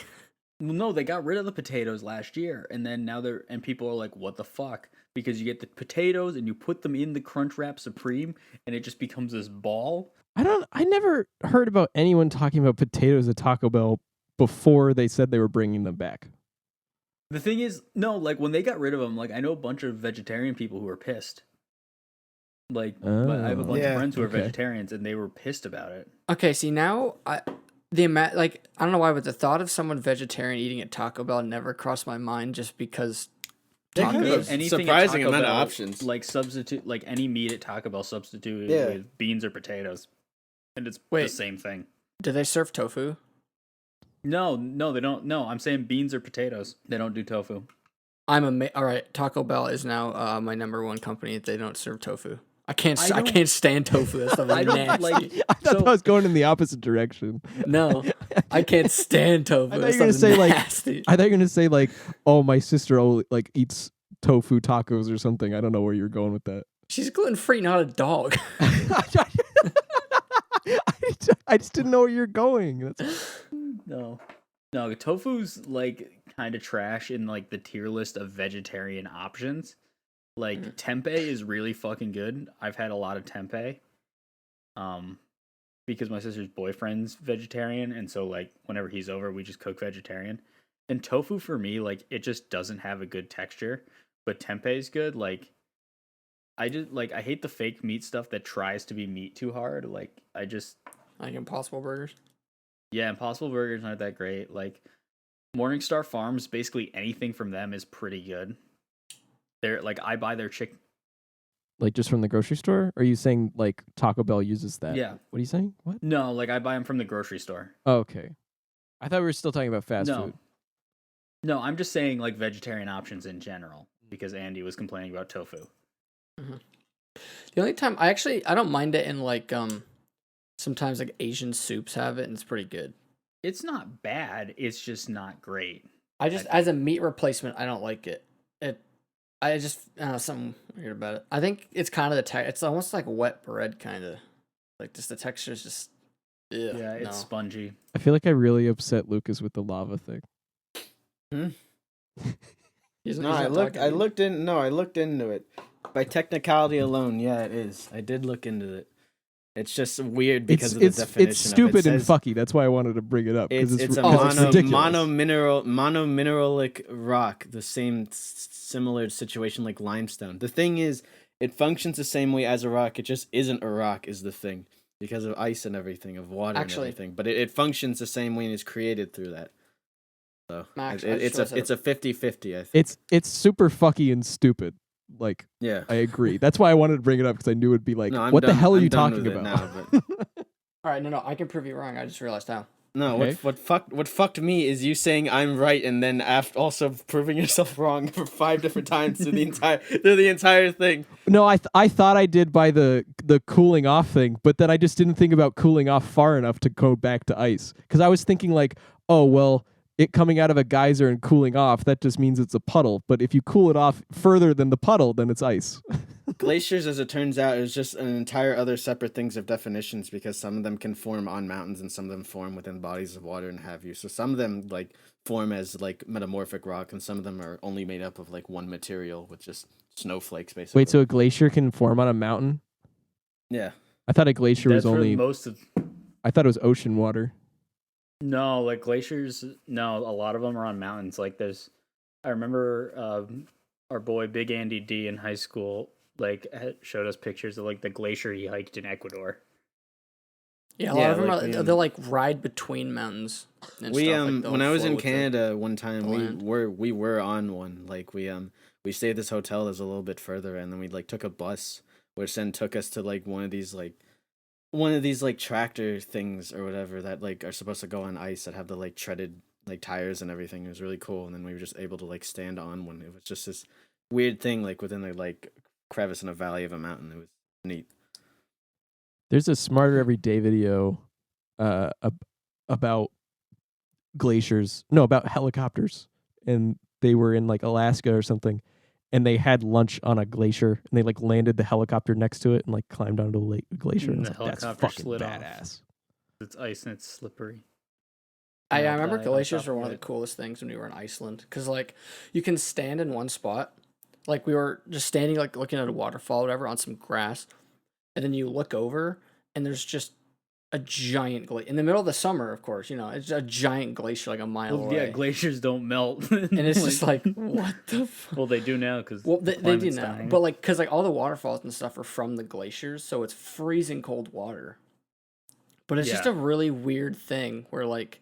Well, no, they got rid of the potatoes last year, and then now people are like, "What the fuck?" Because you get the potatoes and you put them in the Crunchwrap Supreme, and it just becomes this ball. I never heard about anyone talking about potatoes at Taco Bell before they said they were bringing them back. The thing is, no, like when they got rid of them, like I know a bunch of vegetarian people who are pissed. Like, but I have a bunch Yeah, of friends who are okay. vegetarians, and they were pissed about it. Okay, see now like I don't know why, but the thought of someone vegetarian eating at Taco Bell never crossed my mind just because They tacos. have a Anything at surprising Taco amount of Bell, options. like substitute, like any meat at Taco Bell substituted Yeah. with beans or potatoes, and it's the Wait. same thing. Do they serve tofu? No, they don't. No, I'm saying beans or potatoes. They don't do tofu. All right, Taco Bell is now my number one company. They don't serve tofu. I can't. I I can't stand tofu. That stuff is I don't nasty. like. I thought So- I was going in the opposite direction. No, I can't stand tofu. I thought That you were stuff gonna is say like nasty. I thought you were gonna say like, oh, my sister like eats tofu tacos or something. I don't know where you're going with that. She's gluten free, not a dog. I just didn't know where you're going. No, tofu's like kind of trash in like the tier list of vegetarian options. Like tempeh is really fucking good. I've had a lot of tempeh. Because my sister's boyfriend's vegetarian, and so like whenever he's over, we just cook vegetarian. And tofu for me, like it just doesn't have a good texture, but tempeh is good. Like I hate the fake meat stuff that tries to be meat too hard. Like Like Impossible Burgers. Yeah, Impossible Burgers aren't that great. Like Morningstar Farms, basically anything from them is pretty good. They're like I buy their chicken. Like just from the grocery store? Or are you saying like Taco Bell uses that? Yeah. What are you saying? What? No, like I buy them from the grocery store. Oh, okay. I thought we were still talking about fast food. No, I'm just saying like vegetarian options in general because Andy was complaining about tofu. Mm-hmm. The only time I don't mind it in like sometimes like Asian soups have it and it's pretty good. It's not bad. It's just not great. As a meat replacement, I don't like it. I don't know, something weird about it. I think it's kind of it's almost like wet bread, kind of. Like just the texture is just. Ugh, Yeah, it's spongy. I feel like I really upset Lucas with the lava thing. I looked into it. By technicality alone, yeah, it is. I did look into it. It's just weird because of the definition. It's stupid of it. and fucky. That's why I wanted to bring it up. It's a ridiculous. monomineralic rock, the similar situation like limestone. The thing is, it functions the same way as a rock. It just isn't a rock, is the thing, because of ice and everything, of water and everything. But it functions the same way and is created through that. So Max, it's a 50-50, I think. It's super fucky and stupid. Like, yeah, I agree. That's why I wanted to bring it up because I knew it'd be like, No, what the hell are I'm you done talking with it about? now, but... All right, no, I can prove you wrong. I just realized how. No, Okay. what fucked me is you saying I'm right and then also proving yourself wrong for 5 different times through the entire thing. No, I thought I did by the cooling off thing, but then I just didn't think about cooling off far enough to go back to ice. Because I was thinking like, oh well, it coming out of a geyser and cooling off, that just means it's a puddle. But if you cool it off further than the puddle, then it's ice. Glaciers, as it turns out, is just an entire other separate things of definitions, because some of them can form on mountains and some of them form within bodies of water and have you. So some of them like form as like metamorphic rock, and some of them are only made up of like one material with just snowflakes, basically. Wait, so a glacier can form on a mountain? Yeah. I thought a glacier was That's where only. I thought it was ocean water. No, like glaciers. No, a lot of them are on mountains. Like I remember our boy Big Andy D in high school showed us pictures of like the glacier he hiked in Ecuador. Yeah, a lot of them they'll like ride between mountains. And We stuff. Like, when I was flow in with Canada one time, land. we were on one. Like we stayed at this hotel that's a little bit further, and then we like took a bus, which then took us to like one of these tractor things or whatever that like are supposed to go on ice, that have the like treaded like tires and everything. It was really cool, and then we were just able to like stand on one. It was just this weird thing like within a like crevice in a valley of a mountain. It was neat. There's a Smarter Every Day video about glaciers. No, about helicopters. And they were in like Alaska or something. And they had lunch on a glacier. And they like landed the helicopter next to it and like climbed onto the glacier. And the I was like, that's helicopter fucking slid badass. off. It's ice and it's slippery. I I'll remember die on glaciers top were of one of the it. coolest things when we were in Iceland, because like you can stand in one spot, like we were just standing like looking at a waterfall or whatever on some grass, and then you look over and there's just a giant glacier in the middle of the summer. Of course, it's a giant glacier like a mile Well, away. yeah, glaciers don't melt. And it's just like what the. Well, they do now because They do now, but like because like all the waterfalls and stuff are from the glaciers, so it's freezing cold water. but it's just Yeah. a really weird thing where like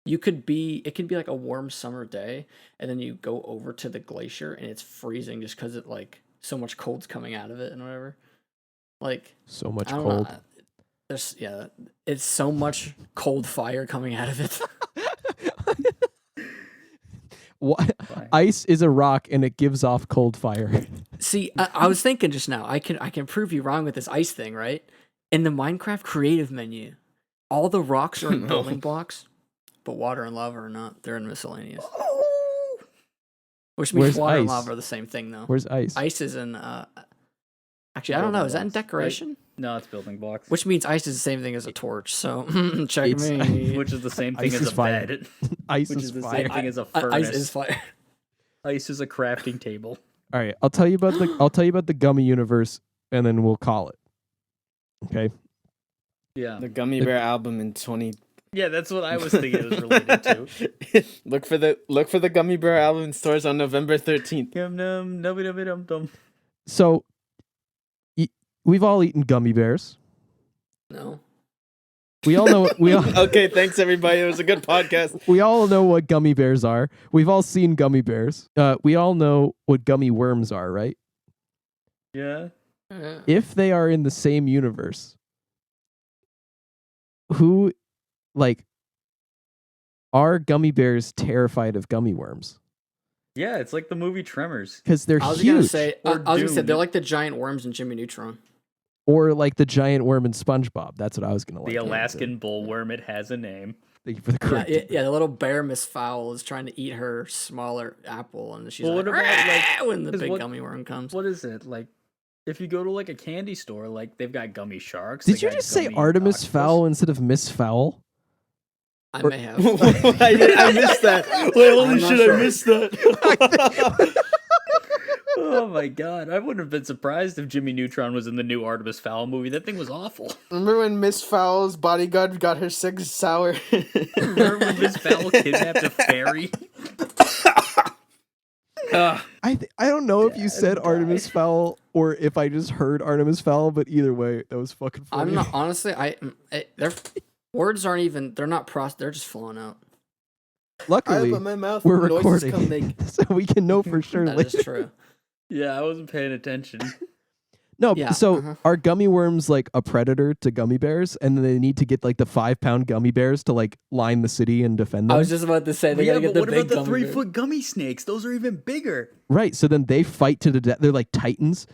it could be like a warm summer day, and then you go over to the glacier and it's freezing just because it like so much cold's coming out of it and whatever. Like So much I don't cold. know. It's so much cold fire coming out of it. What? Fine. Ice is a rock and it gives off cold fire. See, I was thinking just now, I can prove you wrong with this ice thing, right? In the Minecraft creative menu, all the rocks are in No. building blocks, but water and lava are not. They're in miscellaneous. Which means Where's water and ice? lava are the same thing, though. Where's ice? Ice is in. Actually, I don't know. Building Is that in blocks, right? decoration? No, it's building blocks. Which means ice is the same thing as a torch. So check It's- me. Which is the same thing Ice as is a fire. bed. Ice Which is is the fire. same thing as a Ice furnace. is fire. Ice is a crafting table. All right, I'll tell you about the gummy universe, and then we'll call it. Okay. Yeah. The Gummy Bear album in 20. Yeah, that's what I was thinking it was related to. Look for the Gummy Bear album in stores on November 13th. Yum num nubby dubby dum dum. So, we've all eaten gummy bears. No. We all know we all, Okay, thanks everybody. It was a good podcast. we all know what gummy bears are. We've all seen gummy bears. We all know what gummy worms are, right? Yeah. If they are in the same universe, who, like, are gummy bears terrified of gummy worms? Yeah, it's like the movie Tremors. Because they're I was huge. gonna say. I Or was gonna say Dune. they're like the giant worms in Jimmy Neutron. Or like the giant worm in SpongeBob. That's what I was gonna like. The Alaskan bullworm, it has a name. Thank you for the Yeah, correction. the little bear Miss Fowl is trying to eat her smaller apple, and she's Well, like, what about, like- "Rah!" when the 'cause big what- gummy worm comes. What is it? Like, if you go to like a candy store, like they've got gummy sharks. Did they you got just say gummy Artemis octopus. Fowl instead of Miss Fowl? I or- may have. I missed that. Wait, I'm holy not shit, sure. I missed that. Oh my god, I wouldn't have been surprised if Jimmy Neutron was in the new Artemis Fowl movie. That thing was awful. Remember when Miss Fowl's bodyguard got her six sour? Remember when Miss Fowl kidnapped a fairy? I don't know if you said Artemis Fowl or if I just heard Artemis Fowl, but either way, that was fucking funny. I'm not honestly. Their words aren't even. They're not They're just flowing out. Luckily, my mouth. we're noises recording, so we can know for sure That later. is true. Yeah, I wasn't paying attention. No, Yeah, so uh-huh. are gummy worms like a predator to gummy bears, and then they need to get like the 5-pound gummy bears to like line the city and defend them? I was just about to say they Yeah, gotta but get the what big about the gummy bear. 3-foot gummy snakes? Those are even bigger. Right, so then they fight to the death. They're like titans,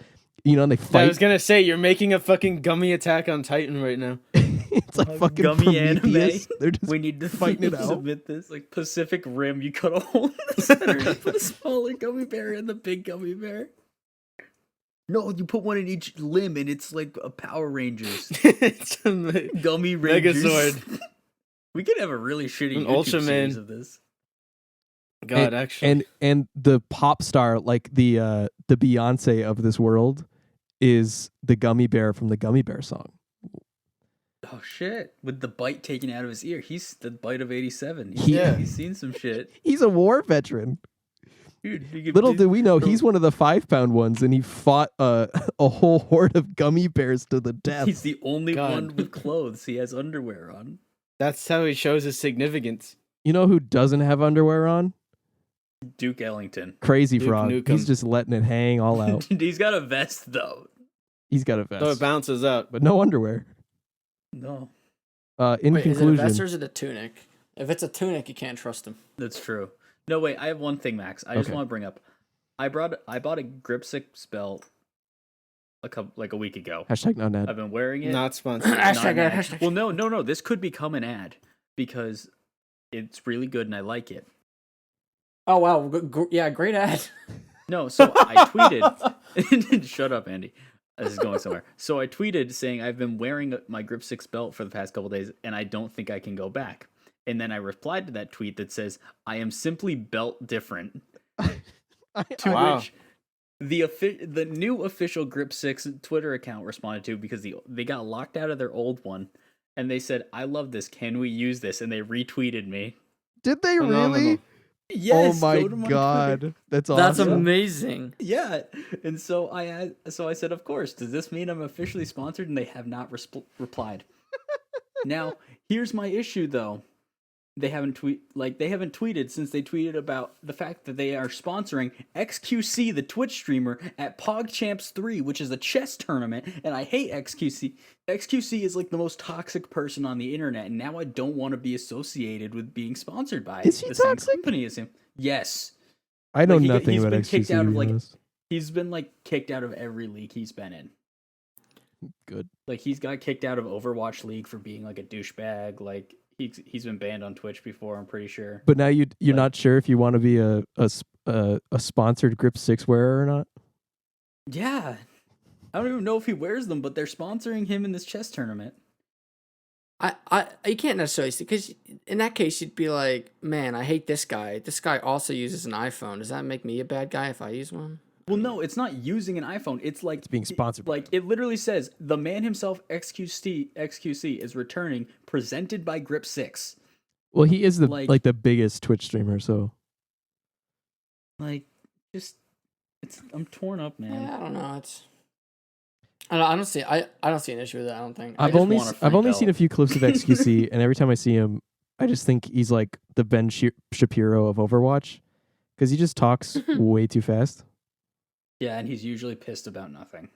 you know, and they I fight. was gonna say you're making a fucking gummy attack on Titan right now. It's like A fucking gummy anime. Prometheus. They're just We need to fighting it out. submit this. Like Pacific Rim, you cut a hole in the center, you put a smaller gummy bear and the big gummy bear. No, you put one in each limb, and it's like a Power Rangers It's a gummy Rangers. Megazord. We could have a really shitty An YouTube Ultraman. series of this. God, actually. and the pop star, like the Beyonce of this world, is the gummy bear from the Gummy Bear song. Oh shit! With the bite taken out of his ear, he's the bite of '87. Yeah. He's seen some shit. He's a war veteran. Dude, you could Little do- do we know, he's one of the 5-pound ones, and he fought a whole horde of gummy bears to the death. He's the only God. one with clothes. He has underwear on. That's how he shows his significance. You know who doesn't have underwear on? Duke Ellington. Crazy Duke Frog. Nukem. He's just letting it hang all out. He's got a vest though. He's got a vest, So it bounces up. but no underwear. No, In Wait, is it a conclusion, vest or is it a tunic? If it's a tunic, you can't trust him. that's true. No, wait. I have one thing, Max. I just Okay. want to bring up. I bought a grip six belt a week ago. hashtag not Ned. I've been wearing it. Not sponsored. Not Hashtag an ad, ad. hashtag- Well, no. This could become an ad because it's really good and I like it. Oh wow, yeah, great ad. No, so I tweeted. Shut up, Andy. This is going somewhere. So I tweeted saying I've been wearing my Grip 6 belt for the past couple days and I don't think I can go back. And then I replied to that tweet that says I am simply belt different. To Wow. which the new official Grip 6 Twitter account responded to because they got locked out of their old one and they said, "I love this. Can we use this?" And they retweeted me. Did they Phenomenal. really? Yes, oh my go to my god, Twitter. that's awesome. That's amazing. Yeah, and so I said, of course. Does this mean I'm officially sponsored? And they have not replied. Now, here's my issue though. They haven't tweeted since they tweeted about the fact that they are sponsoring XQC, the Twitch streamer, at PogChamps 3, which is a chess tournament, and I hate XQC. XQC is like the most toxic person on the internet, and now I don't want to be associated with being sponsored by Is he the same toxic? company as him. Yes. I know Like, nothing he's about been XQC. kicked out to of, be like, honest. He's been like kicked out of every league he's been in. Good. Like he's got kicked out of Overwatch League for being like a douchebag. Like he's been banned on Twitch before, I'm pretty sure. But now you're Like- not sure if you want to be a sponsored Grip 6 wearer or not. Yeah. I don't even know if he wears them, but they're sponsoring him in this chess tournament. You can't necessarily see, because in that case you'd be like, man, I hate this guy. This guy also uses an iPhone. Does that make me a bad guy if I use one? Well, no, it's not using an iPhone. It's like It's being sponsored by Like it literally says the man himself, XQC is returning, presented by Grip 6. Well, he is the like- the biggest Twitch streamer, so Like, just I'm torn up, man. Yeah, I don't know. I don't see an issue with it. I don't think. I've just only want a free I've only belt. seen a few clips of XQC, and every time I see him, I just think he's like the Ben Shapiro of Overwatch, because he just talks way too fast. Yeah, and he's usually pissed about nothing.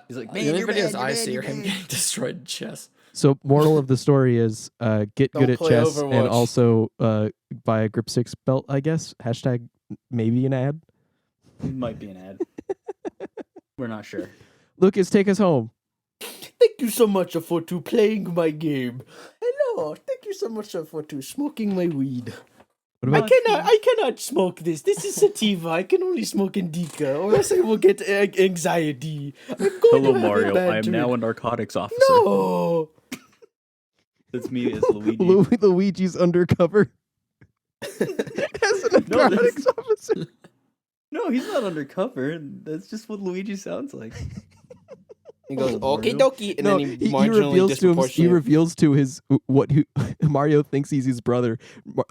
He's like, the only videos I see are him getting destroyed in chess. So, moral of the story is get Don't good at play chess and Overwatch. also buy a Grip 6 belt, I guess. Hashtag maybe an ad. It might be an ad. We're not sure. Lucas, take us home. Thank you so much for playing my game. Hello, thank you so much for smoking my weed. What about I cannot smoke this. This is sativa. I can only smoke indica, or else I will get anxiety. I'm going to have a bad trip. a narcotics officer. No. That's me as Luigi. Luigi's undercover as an No, narcotics officer? No, he's not undercover. That's just what Luigi sounds like. He goes, Oh, okie Mario. dokie, and No, then he he marginally reveals to him. He disproportionate. reveals to his Mario thinks he's his brother.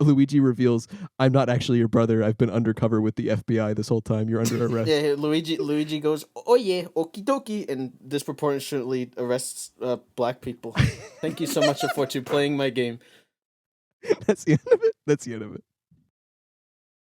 Luigi reveals, "I'm not actually your brother. I've been undercover with the FBI this whole time. You're under arrest." Yeah, Luigi goes, oh yeah, okie dokie, and disproportionately arrests black people. Thank you so much for playing my game. That's the end of it. That's the end of it.